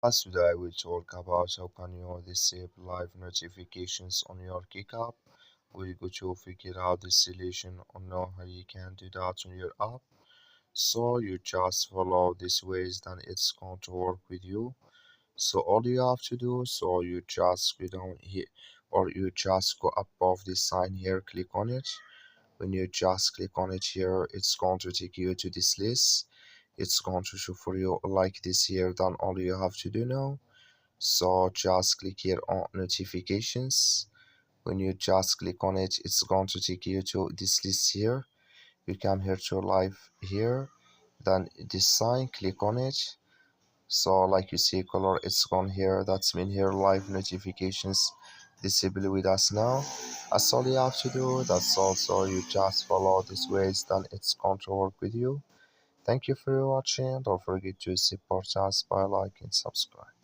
Today we talk about how can you disable live notifications on your Kik app. We're going to figure out the solution on how you can do that on your app. So you just follow these ways, then it's going to work with you. So all you have to do, so you just go down here, or you just go above this sign here, click on it. When you just click on it here, it's going to take you to this list. It's going to show for you like this here. Then all you have to do now, so just click here on notifications. When you just click on it, it's going to take you to this list here. You come here to live here, then this sign, click on it. So like you see color, it's gone here. That's mean here live notifications disable with us now. That's all you have to do. That's also you just follow these ways, then it's going to work with you. Thank you for watching. Don't forget to support us by liking, subscribe.